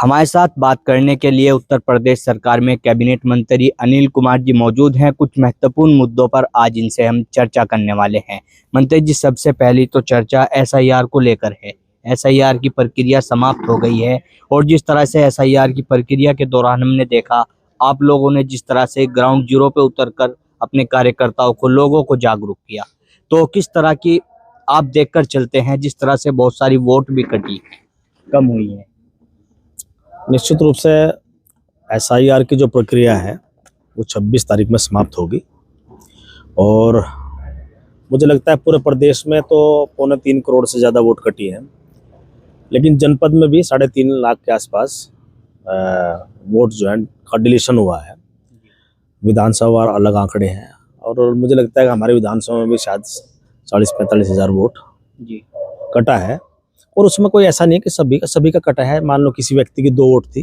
हमारे साथ बात करने के लिए उत्तर प्रदेश सरकार में कैबिनेट मंत्री अनिल कुमार जी मौजूद हैं। कुछ महत्वपूर्ण मुद्दों पर आज इनसे हम चर्चा करने वाले हैं। मंत्री जी, सबसे पहली तो चर्चा एसआईआर को लेकर है। एसआईआर की प्रक्रिया समाप्त हो गई है और जिस तरह से एसआईआर की प्रक्रिया के दौरान हमने देखा, आप लोगों ने जिस तरह से ग्राउंड जीरो पे उतरकर अपने कार्यकर्ताओं को, लोगों को जागरूक किया, तो किस तरह की आप देखकर चलते हैं जिस तरह से बहुत सारी वोट भी कम हुई है। निश्चित रूप से एसआईआर की जो प्रक्रिया है वो 26 तारीख में समाप्त होगी और मुझे लगता है पूरे प्रदेश में तो 3.25 करोड़ से ज़्यादा वोट कटी है, लेकिन जनपद में भी 3.5 लाख के आसपास वोट जो है का डिलीशन हुआ है। विधानसभा अलग आंकड़े हैं और मुझे लगता है कि हमारे विधानसभा में भी शायद 40-45 हज़ार वोट जी कटा है। और उसमें कोई ऐसा नहीं है कि सभी का कटा है। मान लो किसी व्यक्ति की 2 वोट थी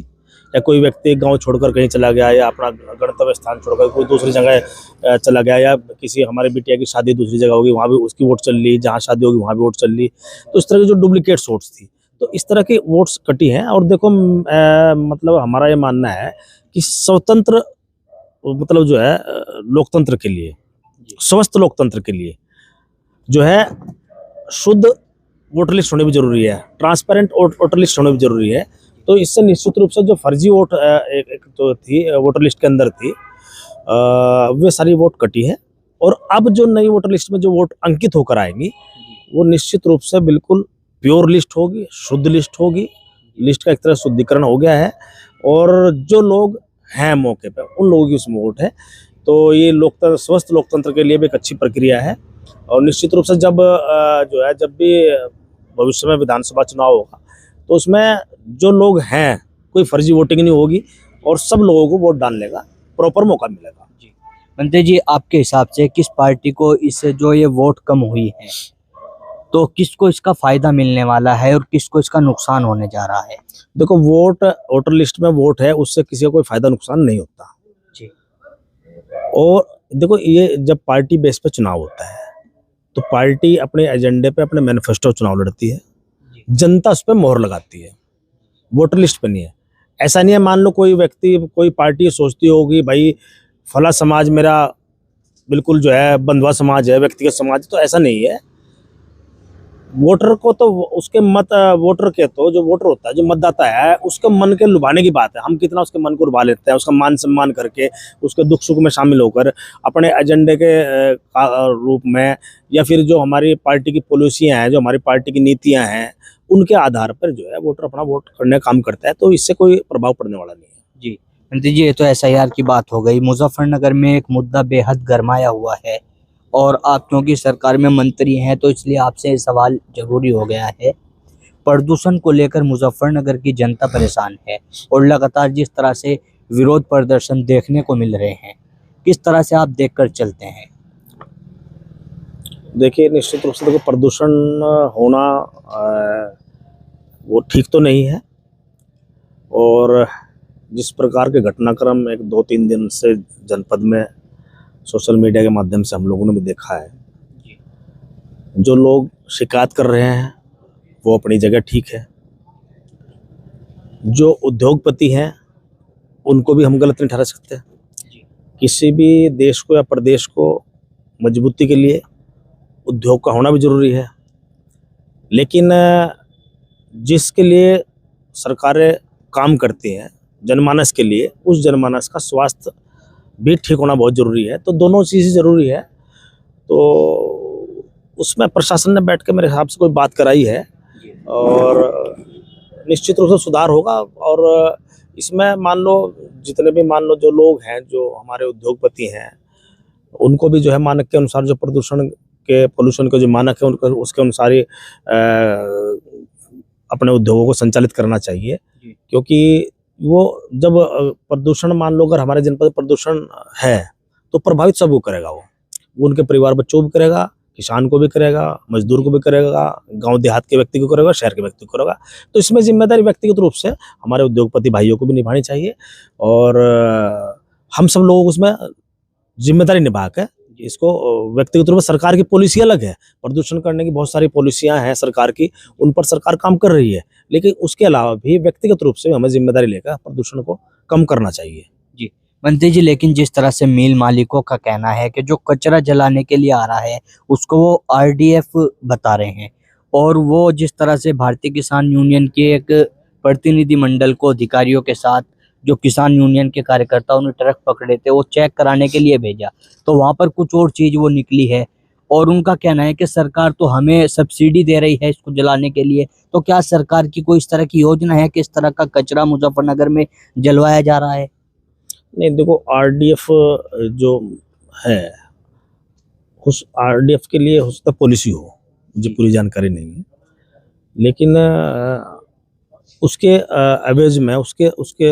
या कोई व्यक्ति गांव छोड़कर कहीं चला गया या अपना गंतव्य स्थान छोड़कर कोई दूसरी जगह चला गया या किसी हमारे बिटिया की शादी दूसरी जगह होगी, वहाँ भी उसकी वोट चल ली, जहाँ शादी होगी वहाँ भी वोट चल ली। तो इस तरह की जो डुप्लीकेट वोट्स थी, तो इस तरह की वोट्स कटी हैं। और देखो मतलब हमारा ये मानना है कि स्वतंत्र मतलब जो है लोकतंत्र के लिए, स्वस्थ लोकतंत्र के लिए जो है शुद्ध वोटर लिस्ट होनी भी जरूरी है, ट्रांसपेरेंट वोटर लिस्ट होनी भी जरूरी है। तो इससे निश्चित रूप से जो फर्जी वोट एक तो थी वोटर लिस्ट के अंदर थी, वे सारी वोट कटी है। और अब जो नई वोटर लिस्ट में जो वोट अंकित होकर आएंगी वो निश्चित रूप से बिल्कुल प्योर लिस्ट होगी, शुद्ध लिस्ट होगी। लिस्ट का एक तरह शुद्धिकरण हो गया है और जो लोग हैं मौके पर उन लोगों की उसमें वोट है। तो ये लोकतंत्र, स्वस्थ लोकतंत्र के लिए भी एक अच्छी प्रक्रिया है। और निश्चित रूप से जब भी भविष्य में विधानसभा चुनाव होगा तो उसमें जो लोग हैं कोई फर्जी वोटिंग नहीं होगी और सब लोगों को वोट डालने का प्रॉपर मौका मिलेगा। जी मंत्री जी, आपके हिसाब से किस पार्टी को इससे जो ये वोट कम हुई है, तो किसको इसका फायदा मिलने वाला है और किसको इसका नुकसान होने जा रहा है? देखो, वोटर लिस्ट में वोट है, उससे किसी का कोई फायदा नुकसान नहीं होता जी। और देखो, ये जब पार्टी बेस पे चुनाव होता है तो पार्टी अपने एजेंडे पे, अपने मैनिफेस्टो चुनाव लड़ती है, जनता उस पर मोहर लगाती है, वोटर लिस्ट पे नहीं है। ऐसा नहीं है मान लो कोई व्यक्ति, कोई पार्टी सोचती होगी भाई फला समाज मेरा बिल्कुल जो है बंधुआ समाज है, व्यक्तिगत समाज, तो ऐसा नहीं है। वोटर को तो उसके वोटर के तो जो वोटर होता है, जो मतदाता है, उसके मन के लुभाने की बात है। हम कितना उसके मन को लुभा लेते हैं, उसका मान सम्मान करके, उसके दुख सुख में शामिल होकर, अपने एजेंडे के रूप में, या फिर जो हमारी पार्टी की पॉलिसियां हैं, जो हमारी पार्टी की नीतियां हैं, उनके आधार पर जो है वोटर अपना वोट करने का काम करता है। तो इससे कोई प्रभाव पड़ने वाला नहीं है। जी मंत्री जी, ये तो एसआईआर की बात हो गई। मुजफ्फरनगर में एक मुद्दा बेहद गरमाया हुआ है और आप क्योंकि सरकार में मंत्री हैं तो इसलिए आपसे सवाल जरूरी हो गया है। प्रदूषण को लेकर मुजफ्फरनगर की जनता परेशान है और लगातार जिस तरह से विरोध प्रदर्शन देखने को मिल रहे हैं, किस तरह से आप देखकर चलते हैं? देखिए, निश्चित रूप से देखो, प्रदूषण होना वो ठीक तो नहीं है। और जिस प्रकार के घटनाक्रम एक 2-3 दिन से जनपद में सोशल मीडिया के माध्यम से हम लोगों ने भी देखा है, जो लोग शिकायत कर रहे हैं वो अपनी जगह ठीक है, जो उद्योगपति हैं उनको भी हम गलत नहीं ठहरा सकते। किसी भी देश को या प्रदेश को मजबूती के लिए उद्योग का होना भी जरूरी है, लेकिन जिसके लिए सरकारें काम करती हैं जनमानस के लिए, उस जनमानस का स्वास्थ्य भी ठीक होना बहुत ज़रूरी है। तो दोनों चीज़ें ज़रूरी है। तो उसमें प्रशासन ने बैठ के मेरे हिसाब से कोई बात कराई है और निश्चित रूप से सुधार होगा। और इसमें मान लो जितने भी जो लोग हैं, जो हमारे उद्योगपति हैं, उनको भी जो है मानक के अनुसार, जो पोल्यूशन के जो मानक है उनको उसके अनुसार ही अपने उद्योगों को संचालित करना चाहिए। क्योंकि वो जब प्रदूषण, मान लो अगर हमारे जनपद प्रदूषण है तो प्रभावित सब को करेगा, वो उनके परिवार बच्चों को भी करेगा, किसान को भी करेगा, मजदूर को भी करेगा, गांव देहात के व्यक्ति को करेगा, शहर के व्यक्ति को करेगा। तो इसमें जिम्मेदारी व्यक्तिगत रूप से हमारे उद्योगपति भाइयों को भी निभानी चाहिए और हम सब लोगों को उसमें जिम्मेदारी निभा के इसको व्यक्तिगत रूप में सरकार की पॉलिसी अलग है, प्रदूषण करने की बहुत सारी पॉलिसियां हैं सरकार की, उन पर सरकार काम कर रही है, लेकिन उसके अलावा भी व्यक्तिगत रूप से हमें जिम्मेदारी लेकर प्रदूषण को कम करना चाहिए। जी, मंत्री जी, लेकिन जिस तरह से मिल मालिकों का कहना है कि जो कचरा जलाने के लिए आ रहा है उसको वो आरडीएफ बता रहे हैं, और वो जिस तरह से भारतीय किसान यूनियन के एक प्रतिनिधि मंडल को अधिकारियों के साथ जो किसान यूनियन के कार्यकर्ताओं ने ट्रक पकड़े थे वो चेक कराने के लिए भेजा, तो वहां पर कुछ और चीज वो निकली है। और उनका कहना है कि सरकार तो हमें सब्सिडी दे रही है इसको जलाने के लिए, तो क्या सरकार की कोई इस तरह की योजना है कि इस तरह का कचरा मुजफ्फरनगर में जलवाया जा रहा है? नहीं, देखो, आरडीएफ जो है, उस आरडीएफ के लिए हो सकता पॉलिसी हो, मुझे पूरी जानकारी नहीं है, लेकिन उसके एवज में उसके उसके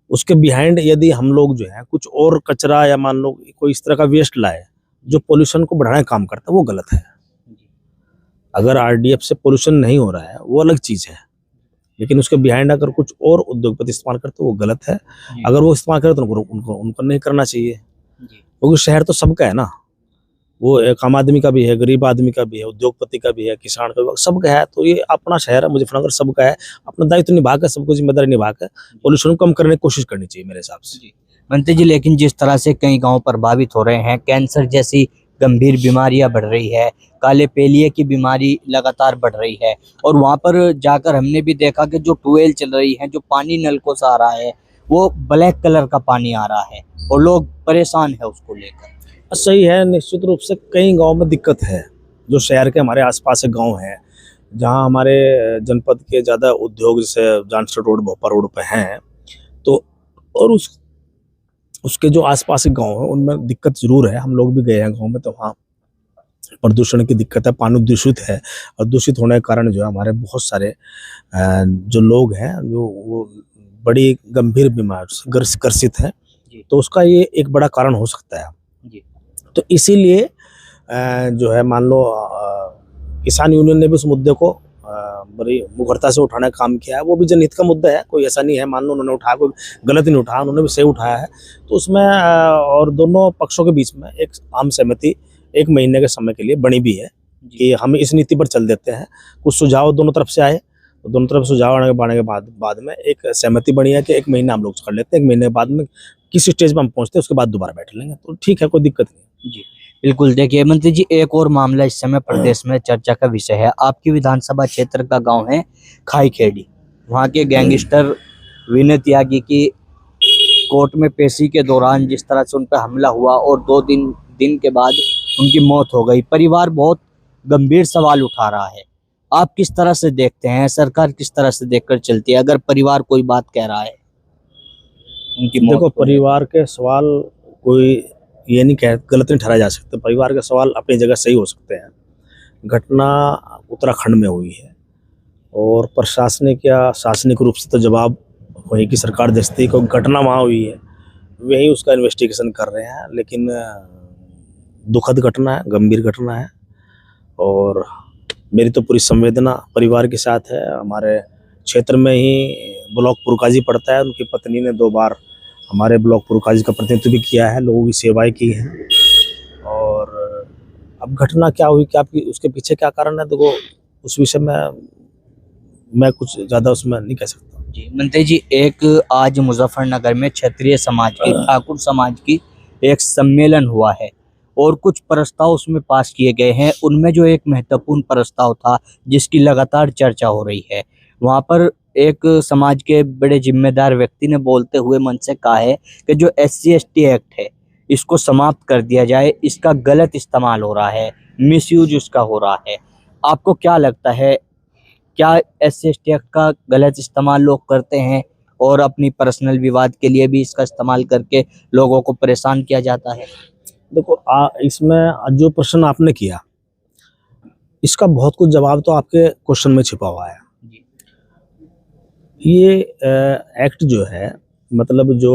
उसके बिहाइंड यदि हम लोग जो है कुछ और कचरा या मान लो कोई इस तरह का वेस्ट लाए जो पोल्यूशन को बढ़ाने का काम करता है, वो गलत है। अगर आरडीएफ से पोल्यूशन नहीं हो रहा है वो अलग चीज़ है, लेकिन उसके बिहाइंड अगर कुछ और उद्योगपति इस्तेमाल करते वो गलत है। अगर वो इस्तेमाल करे तो उनको नहीं करना चाहिए, क्योंकि शहर तो सबका है ना, वो एक आम आदमी का भी है, गरीब आदमी का भी है, उद्योगपति का भी है, किसान का भी, सबका है। तो ये अपना शहर है मुजफ्फरनगर, सबका है, अपना दायित्व निभा कर, सबको जिम्मेदारी निभा कर पोल्यूशन को कम करने की कोशिश करनी चाहिए मेरे हिसाब से। मंत्री जी, लेकिन जिस तरह से कई गांव प्रभावित हो रहे हैं, कैंसर जैसी गंभीर बीमारियां बढ़ रही है, काले पेलिये की बीमारी लगातार बढ़ रही है, और वहां पर जाकर हमने भी देखा कि जो ट्यूबवेल चल रही है, जो पानी नलकों से आ रहा है वो ब्लैक कलर का पानी आ रहा है और लोग परेशान है उसको लेकर। सही है, निश्चित रूप से कई गांव में दिक्कत है, जो शहर के हमारे आसपास के गांव हैं, जहां हमारे जनपद के ज़्यादा उद्योग जैसे जानसर रोड, भोपाल रोड पे हैं, तो और उसके जो आसपास के गांव हैं उनमें दिक्कत जरूर है। हम लोग भी गए हैं गांव में, तो वहाँ प्रदूषण की दिक्कत है, पानी दूषित है, और दूषित होने के कारण जो है हमारे बहुत सारे जो लोग हैं जो वो बड़ी गंभीर बीमार ग्रसित हैं, तो उसका ये एक बड़ा कारण हो सकता है। तो इसीलिए जो है मान लो किसान यूनियन ने भी उस मुद्दे को बड़ी मुखरता से उठाने का काम किया है। वो भी जनहित का मुद्दा है, कोई ऐसा नहीं है मान लो उन्होंने उठाया, कोई गलत नहीं उठाया, उन्होंने भी सही उठाया है। तो उसमें और दोनों पक्षों के बीच में एक आम सहमति 1 महीने के समय के लिए बनी भी है कि हम इस नीति पर चल देते हैं। कुछ सुझाव दोनों तरफ से आए, तो दोनों तरफ सुझाव आने के बाद में एक सहमति बनी है कि 1 महीना हम लोग कर लेते हैं, 1 महीने के बाद में किसी स्टेज पर हम पहुँचते हैं उसके बाद दोबारा बैठ लेंगे, तो ठीक है, कोई दिक्कत नहीं। जी बिल्कुल। देखिए मंत्री जी, एक और मामला इस समय प्रदेश में चर्चा का विषय है। आपकी विधानसभा क्षेत्र का गांव है खाईखेड़ी। वहां के गैंगस्टर विनय त्यागी की कोर्ट में पेशी के दौरान जिस तरह से उन पर हमला हुआ और 2 दिन के बाद उनकी मौत हो गई, परिवार बहुत गंभीर सवाल उठा रहा है। आप किस तरह से देखते हैं, सरकार किस तरह से देखकर चलती है अगर परिवार कोई बात कह रहा है उनकी मौत? देखो, परिवार के सवाल कोई ये नहीं कह गलत नहीं ठहराया जा सकता, परिवार के सवाल अपनी जगह सही हो सकते हैं। घटना उत्तराखंड में हुई है और प्रशासनिक या शासनिक रूप से तो जवाब वही की सरकार दस्ती को घटना वहाँ हुई है, वही उसका इन्वेस्टिगेशन कर रहे हैं। लेकिन दुखद घटना है, गंभीर घटना है, और मेरी तो पूरी संवेदना परिवार के साथ है। हमारे क्षेत्र में ही ब्लॉक पुरकाजी पड़ता है, उनकी पत्नी ने 2 बार हमारे ब्लॉक पुरकाजी का प्रतिनिधित्व भी किया है, लोगों की सेवाएं की हैं। और अब घटना क्या हुई, क्या उसके पीछे क्या कारण है, देखो उस विषय में मैं कुछ ज़्यादा उसमें नहीं कह सकता। जी मंत्री जी, एक आज मुजफ्फरनगर में क्षत्रिय समाज की, ठाकुर समाज की एक सम्मेलन हुआ है और कुछ प्रस्ताव उसमें पास किए गए हैं। उनमें जो एक महत्वपूर्ण प्रस्ताव था जिसकी लगातार चर्चा हो रही है, वहाँ पर एक समाज के बड़े जिम्मेदार व्यक्ति ने बोलते हुए मन से कहा है कि जो SC/ST एक्ट है इसको समाप्त कर दिया जाए, इसका गलत इस्तेमाल हो रहा है, मिसयूज उसका हो रहा है। आपको क्या लगता है, क्या SC/ST एक्ट का गलत इस्तेमाल लोग करते हैं और अपनी पर्सनल विवाद के लिए भी इसका इस्तेमाल करके लोगों को परेशान किया जाता है? देखो, इसमें जो प्रश्न आपने किया इसका बहुत कुछ जवाब तो आपके क्वेश्चन में छिपा हुआ है। ये एक्ट जो है, मतलब जो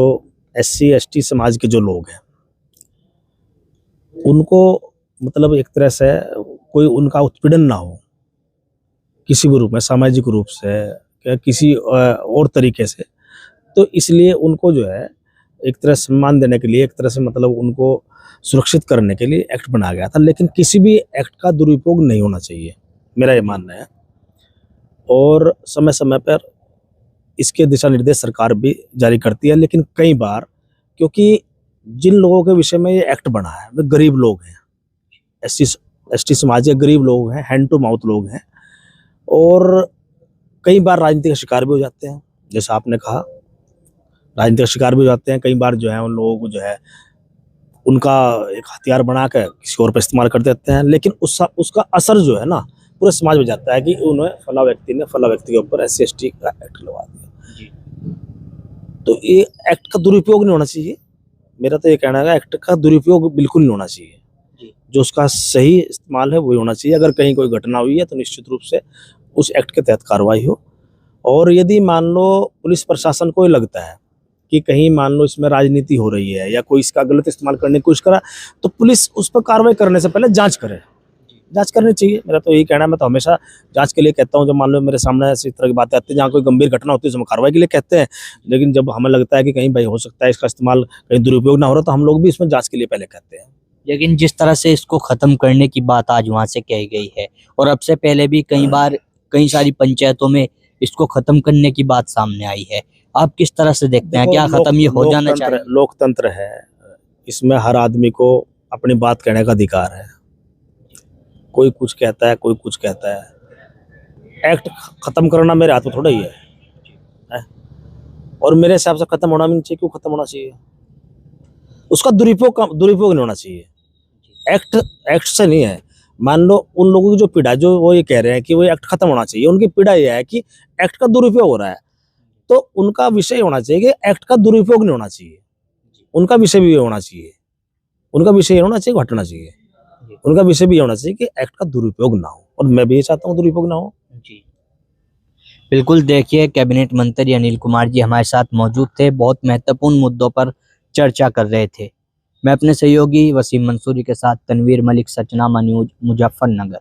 SC/ST समाज के जो लोग हैं उनको मतलब एक तरह से कोई उनका उत्पीड़न ना हो किसी भी रूप में, सामाजिक रूप से या किसी और तरीके से, तो इसलिए उनको जो है एक तरह सम्मान देने के लिए, एक तरह से मतलब उनको सुरक्षित करने के लिए एक्ट बनाया गया था, लेकिन किसी भी एक्ट का दुरुपयोग नहीं होना चाहिए, मेरा ये मानना है। और समय समय पर इसके दिशा निर्देश सरकार भी जारी करती है, लेकिन कई बार क्योंकि जिन लोगों के विषय में ये एक्ट बना है वे गरीब लोग हैं, एसटी समाज के गरीब लोग हैं, हैंड टू माउथ लोग हैं, और कई बार राजनीति का शिकार भी हो जाते हैं। जैसा आपने कहा, राजनीति का शिकार भी हो जाते हैं। कई बार जो है उन लोगों को जो है उनका एक हथियार बना के किसी और पर इस्तेमाल कर देते हैं, लेकिन उसका असर जो है ना पूरे समाज में जाता है कि उन्हें फला व्यक्ति ने फला व्यक्ति के ऊपर SC/ST का एक्ट लगा दिया। तो ये एक्ट का दुरुपयोग नहीं होना चाहिए। मेरा तो ये कहना है एक्ट का दुरुपयोग बिल्कुल नहीं होना चाहिए, जो उसका सही इस्तेमाल है वही होना चाहिए। अगर कहीं कोई घटना हुई है तो निश्चित रूप से उस एक्ट के तहत कार्रवाई हो। और यदि मान लो पुलिस प्रशासन को लगता है कि कहीं मान लो इसमें राजनीति हो रही है या कोई इसका गलत इस्तेमाल करने की कोशिश करा, तो पुलिस उस पर कार्रवाई करने से पहले जांच करे, जांच करनी चाहिए। मेरा तो यही कहना है। मैं तो हमेशा जांच के लिए कहता हूं। जब मान लो मेरे सामने ऐसी तरह की बातें आती है जहाँ कोई गंभीर घटना होती है तो हम कार्रवाई के लिए कहते हैं, लेकिन जब हमें लगता है कि कहीं भाई हो सकता है इसका इस्तेमाल कहीं दुरुपयोग ना हो रहा, तो हम लोग भी इसमें जांच के लिए पहले कहते हैं। लेकिन जिस तरह से इसको खत्म करने की बात आज वहां से कही गई है, और अब से पहले भी कई बार कई सारी पंचायतों में इसको खत्म करने की बात सामने आई है, आप किस तरह से देखते हैं? क्या खत्म ये हो जाना चाहिए? लोकतंत्र है, इसमें हर आदमी को अपनी बात कहने का अधिकार है। कोई कुछ कहता है, कोई कुछ कहता है। एक्ट खत्म करना मेरे हाथ में थोड़ा ही है? और मेरे हिसाब से खत्म होना भी नहीं चाहिए। क्यों खत्म होना चाहिए? उसका दुरुपयोग नहीं होना चाहिए। एक्ट से नहीं है। मान लो उन लोगों की जो पीड़ा, जो वो ये कह रहे हैं कि वो एक्ट खत्म होना चाहिए, उनकी पीड़ा ये है कि एक्ट का दुरुपयोग हो रहा है, तो उनका विषय होना चाहिए कि एक्ट का दुरुपयोग नहीं होना चाहिए। उनका विषय भी होना चाहिए, उनका विषय होना चाहिए, हटना चाहिए। उनका विषय भी होना चाहिए कि एक्ट का दुरुपयोग ना हो, और मैं भी ये चाहता हूँ दुरुपयोग ना हो। जी बिल्कुल। देखिए, कैबिनेट मंत्री अनिल कुमार जी हमारे साथ मौजूद थे, बहुत महत्वपूर्ण मुद्दों पर चर्चा कर रहे थे। मैं अपने सहयोगी वसीम मंसूरी के साथ तनवीर मलिक, सचनामा न्यूज़, मुजफ्फरनगर।